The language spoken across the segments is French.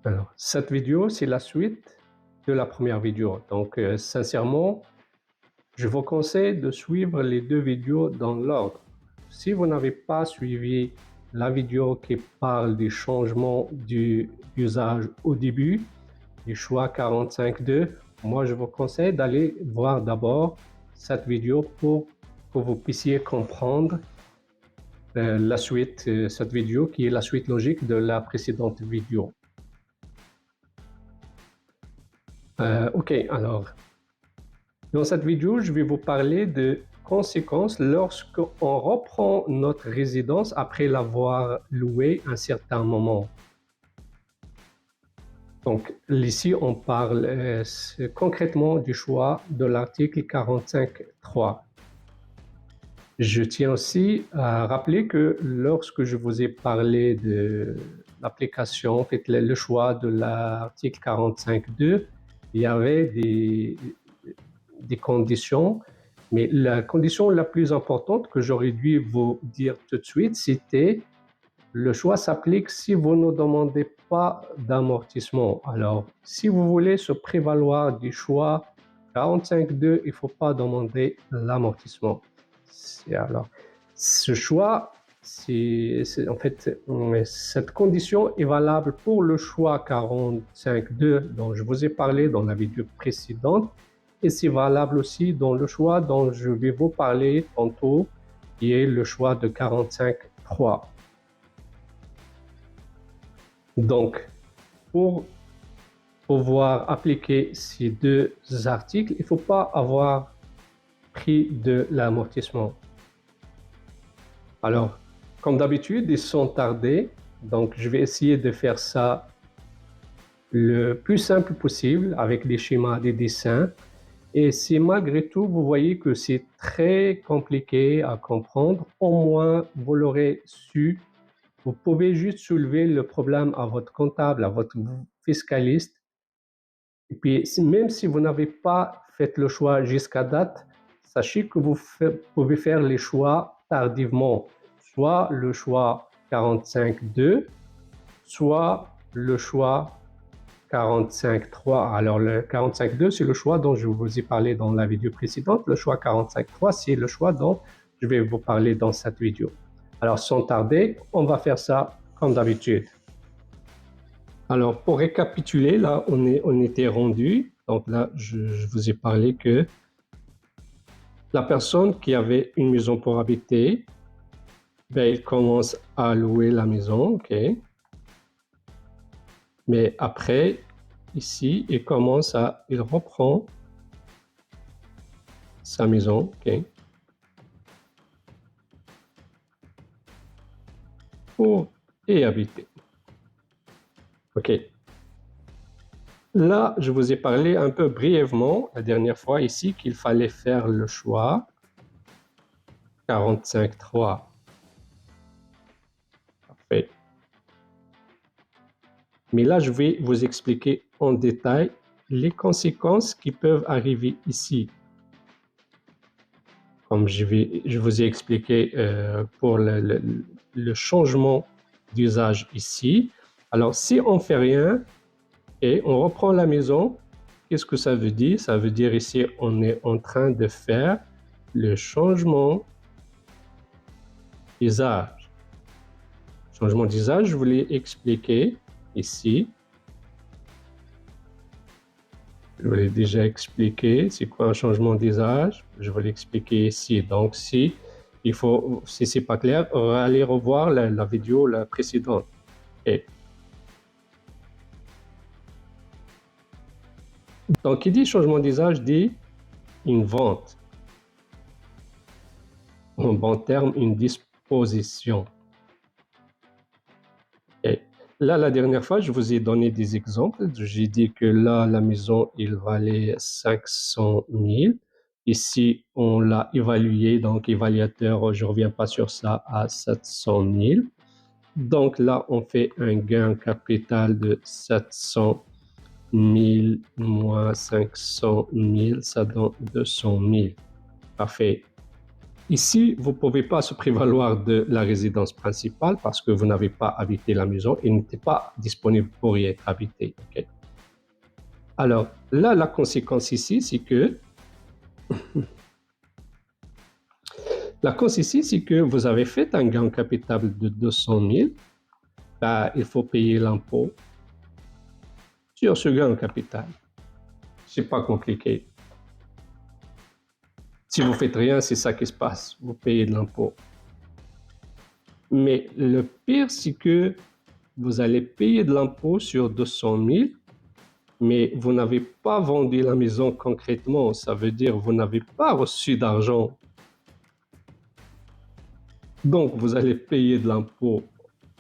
Alors, cette vidéo, c'est la suite de la première vidéo. Donc, sincèrement, je vous conseille de suivre les deux vidéos dans l'ordre. Si vous n'avez pas suivi la vidéo qui parle du changement d'usage au début, du choix 45.2, moi je vous conseille d'aller voir d'abord cette vidéo pour que vous puissiez comprendre la suite, cette vidéo qui est la suite logique de la précédente vidéo. Ok, alors dans cette vidéo, je vais vous parler de conséquences lorsqu'on reprend notre résidence après l'avoir louée un certain moment. Donc ici, on parle concrètement du choix de l'article 45.3. Je tiens aussi à rappeler que lorsque je vous ai parlé de l'application, en fait, le choix de l'article 45.2, il y avait des conditions, mais la condition la plus importante que j'aurais dû vous dire tout de suite, c'était le choix s'applique si vous ne demandez pas d'amortissement. Alors, si vous voulez se prévaloir du choix 45.2, il ne faut pas demander l'amortissement. Alors, ce choix, en fait, cette condition est valable pour le choix 45.2 dont je vous ai parlé dans la vidéo précédente, et c'est valable aussi dans le choix dont je vais vous parler tantôt, qui est le choix de 45.3. Donc, pour pouvoir appliquer ces deux articles, il ne faut pas avoir pris de l'amortissement. Alors, comme d'habitude, ils sont tardés, donc je vais essayer de faire ça le plus simple possible avec des schémas, des dessins. Et si malgré tout vous voyez que c'est très compliqué à comprendre, au moins vous l'aurez su. Vous pouvez juste soulever le problème à votre comptable, à votre fiscaliste. Et puis, même si vous n'avez pas fait le choix jusqu'à date, sachez que vous pouvez faire les choix tardivement, soit le choix 45.2, soit le choix 45.3. Alors, le 45.2, c'est le choix dont je vous ai parlé dans la vidéo précédente. Le choix 45.3, c'est le choix dont je vais vous parler dans cette vidéo. Alors, sans tarder, on va faire ça comme d'habitude. Alors, pour récapituler, là, on était rendu. Donc là, je vous ai parlé que la personne qui avait une maison pour habiter, ben, il commence à louer la maison, ok. Mais après, ici, il reprend sa maison, ok, pour y habiter, ok. Là, je vous ai parlé un peu brièvement la dernière fois ici qu'il fallait faire le choix 45.3. Parfait. Mais là, je vais vous expliquer en détail les conséquences qui peuvent arriver ici. Comme je vous ai expliqué pour le changement d'usage ici. Alors, si on ne fait rien et on reprend la maison, qu'est-ce que ça veut dire? Ça veut dire ici, on est en train de faire le changement d'usage. Changement d'usage, je vous l'ai expliqué ici. Je vous l'ai déjà expliqué. C'est quoi un changement d'usage? Je vais l'expliquer ici. Donc, si c'est pas clair, allez revoir la vidéo précédente. Okay. Donc, qui dit changement d'usage dit une vente. En bon terme, une disposition. Et là, la dernière fois, je vous ai donné des exemples. J'ai dit que là, la maison, il valait 500 000. Ici, on l'a évalué, donc évaluateur, je ne reviens pas sur ça, à 700 000. Donc là, on fait un gain capital de 700 000 moins 500 000, ça donne 200 000. Parfait. Ici, vous ne pouvez pas se prévaloir de la résidence principale parce que vous n'avez pas habité la maison et n'était pas disponible pour y être habité. Okay? Alors là, la conséquence ici, c'est que vous avez fait un gain capital de 200 000, ben, il faut payer l'impôt sur ce gain capital. C'est pas compliqué. Si vous faites rien, c'est ça qui se passe. Vous payez de l'impôt. Mais le pire, c'est que vous allez payer de l'impôt sur 200 000, mais vous n'avez pas vendu la maison concrètement. Ça veut dire que vous n'avez pas reçu d'argent. Donc, vous allez payer de l'impôt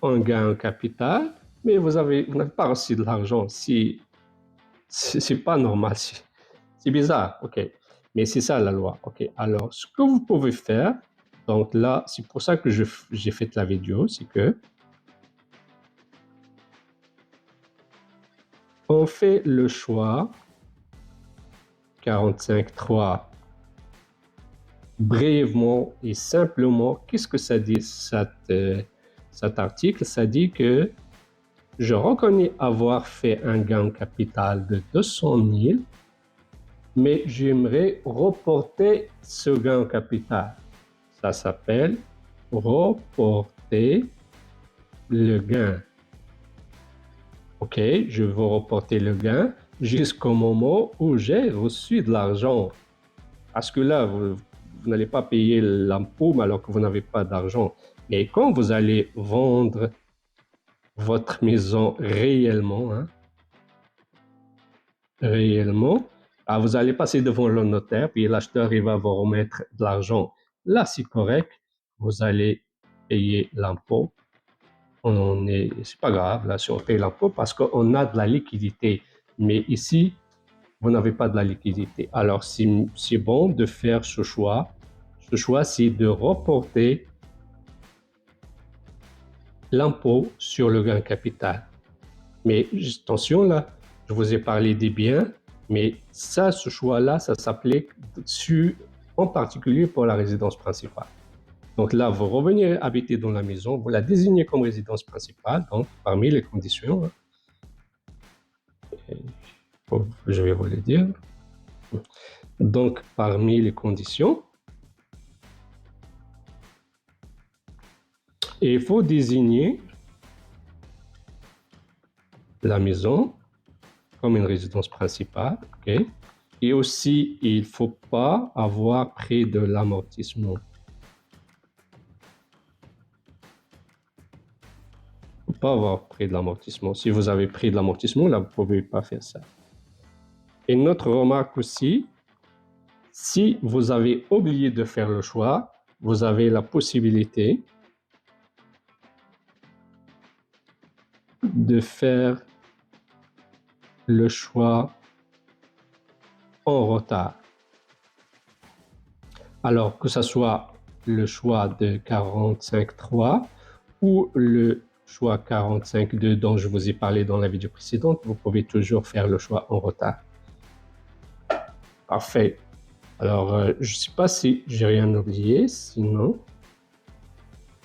en gain en capital, mais vous n'avez pas reçu de l'argent. C'est pas normal. C'est bizarre, ok. Mais c'est ça la loi, ok. Alors, ce que vous pouvez faire, donc là, c'est pour ça que j'ai fait la vidéo, c'est que on fait le choix 45.3 brièvement et simplement. Qu'est-ce que ça dit cet article? Ça dit que je reconnais avoir fait un gain capital de 200 000, mais j'aimerais reporter ce gain capital. Ça s'appelle reporter le gain. Ok, je veux reporter le gain jusqu'au moment où j'ai reçu de l'argent. Parce que là, vous n'allez pas payer l'impôt alors que vous n'avez pas d'argent. Mais quand vous allez vendre votre maison réellement, vous allez passer devant le notaire, puis l'acheteur il va vous remettre de l'argent. Là, c'est correct, vous allez payer l'impôt. C'est pas grave, là, si on paye l'impôt parce qu'on a de la liquidité. Mais ici, vous n'avez pas de la liquidité. Alors, c'est bon de faire ce choix. Ce choix, c'est de reporter l'impôt sur le gain capital. Mais attention, là, je vous ai parlé des biens, mais ça, ce choix-là, ça s'applique en particulier pour la résidence principale. Donc là, vous revenez habiter dans la maison, vous la désignez comme résidence principale, donc parmi les conditions, je vais vous les dire. Donc, parmi les conditions, il faut désigner la maison comme une résidence principale, ok? Et aussi, il ne faut pas avoir pris de l'amortissement. Il ne faut pas avoir pris de l'amortissement. Si vous avez pris de l'amortissement, là, vous ne pouvez pas faire ça. Et notre remarque aussi, si vous avez oublié de faire le choix, vous avez la possibilité de faire le choix en retard. Alors que ce soit le choix de 45.3 ou le choix 45.2 dont je vous ai parlé dans la vidéo précédente, vous pouvez toujours faire le choix en retard. Parfait. Alors, je ne sais pas si j'ai rien oublié, sinon...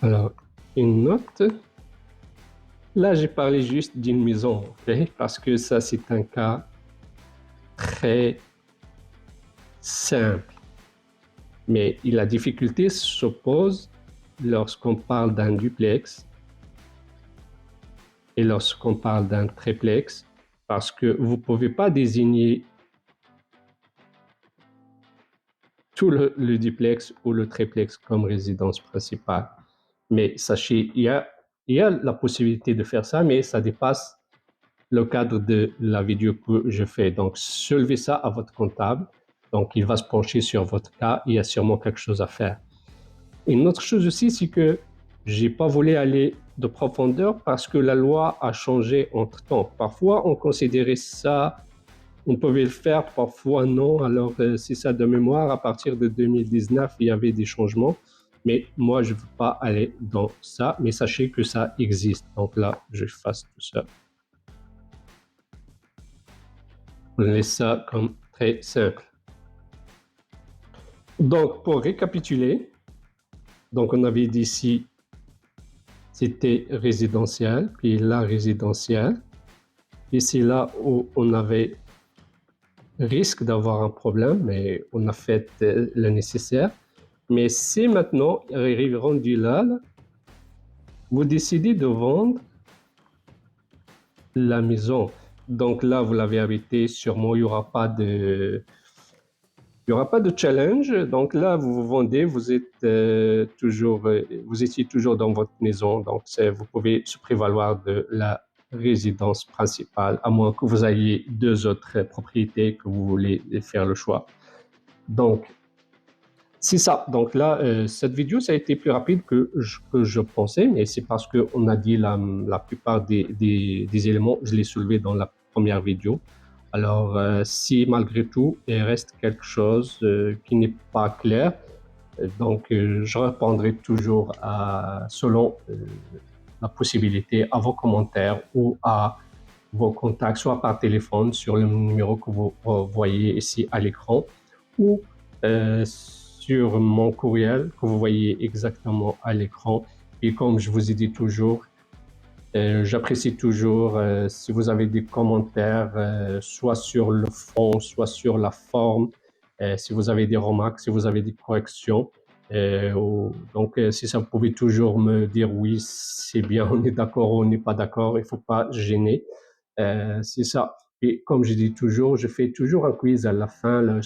Alors, une note. Là, j'ai parlé juste d'une maison, okay? Parce que ça, c'est un cas très simple. Mais la difficulté s'oppose lorsqu'on parle d'un duplex et lorsqu'on parle d'un triplex, parce que vous ne pouvez pas désigner tout le duplex ou le triplex comme résidence principale. Mais sachez, il y a la possibilité de faire ça, mais ça dépasse le cadre de la vidéo que je fais. Donc, soulevez ça à votre comptable. Donc, il va se pencher sur votre cas. Il y a sûrement quelque chose à faire. Une autre chose aussi, c'est que je n'ai pas voulu aller de profondeur parce que la loi a changé entre-temps. Parfois, on considérait ça, on pouvait le faire, parfois non. Alors, c'est ça de mémoire. À partir de 2019, il y avait des changements. Mais moi, je ne veux pas aller dans ça. Mais sachez que ça existe. Donc là, je fasse tout ça. On laisse ça comme très simple. Donc, pour récapituler, Donc, on avait dit ici, c'était résidentiel, puis là, résidentiel. Et c'est là où on avait risque d'avoir un problème, mais on a fait le nécessaire. Mais si maintenant, rendu là, vous décidez de vendre la maison, donc là, vous l'avez habité, sûrement, il n'y aura pas de... Il n'y aura pas de challenge. Donc là, vous vous vendez, vous êtes vous étiez toujours dans votre maison. Donc vous pouvez se prévaloir de la résidence principale, à moins que vous ayez deux autres propriétés que vous voulez faire le choix. Donc c'est ça. Donc là, cette vidéo, ça a été plus rapide que je pensais, mais c'est parce qu'on a dit la plupart des éléments, je l'ai soulevé dans la première vidéo. Alors, si malgré tout, il reste quelque chose qui n'est pas clair, je répondrai toujours selon la possibilité à vos commentaires ou à vos contacts, soit par téléphone sur le numéro que vous voyez ici à l'écran, ou sur mon courriel que vous voyez exactement à l'écran. Et comme je vous ai dit toujours, j'apprécie toujours si vous avez des commentaires, soit sur le fond, soit sur la forme, si vous avez des remarques, si vous avez des corrections. Si ça, vous pouvez toujours me dire oui, c'est bien, on est d'accord ou on n'est pas d'accord, il ne faut pas gêner. C'est ça. Et comme je dis toujours, je fais toujours un quiz à la fin. Là,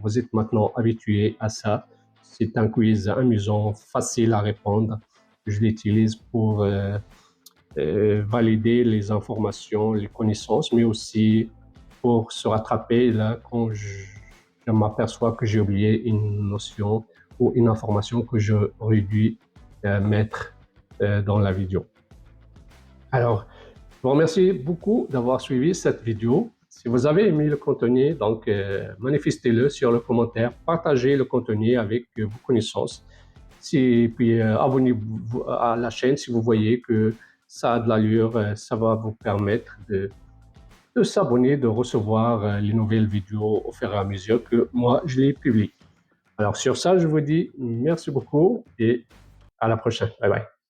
vous êtes maintenant habitué à ça. C'est un quiz amusant, facile à répondre. Je l'utilise pour valider les informations, les connaissances, mais aussi pour se rattraper là quand je m'aperçois que j'ai oublié une notion ou une information que j'aurais dû mettre dans la vidéo. Alors, je vous remercie beaucoup d'avoir suivi cette vidéo. Si vous avez aimé le contenu, donc manifestez-le sur le commentaire, partagez le contenu avec vos connaissances. Puis abonnez-vous à la chaîne si vous voyez que ça a de l'allure, ça va vous permettre de s'abonner, de recevoir les nouvelles vidéos au fur et à mesure que moi je les publie. Alors sur ça, je vous dis merci beaucoup et à la prochaine. Bye bye.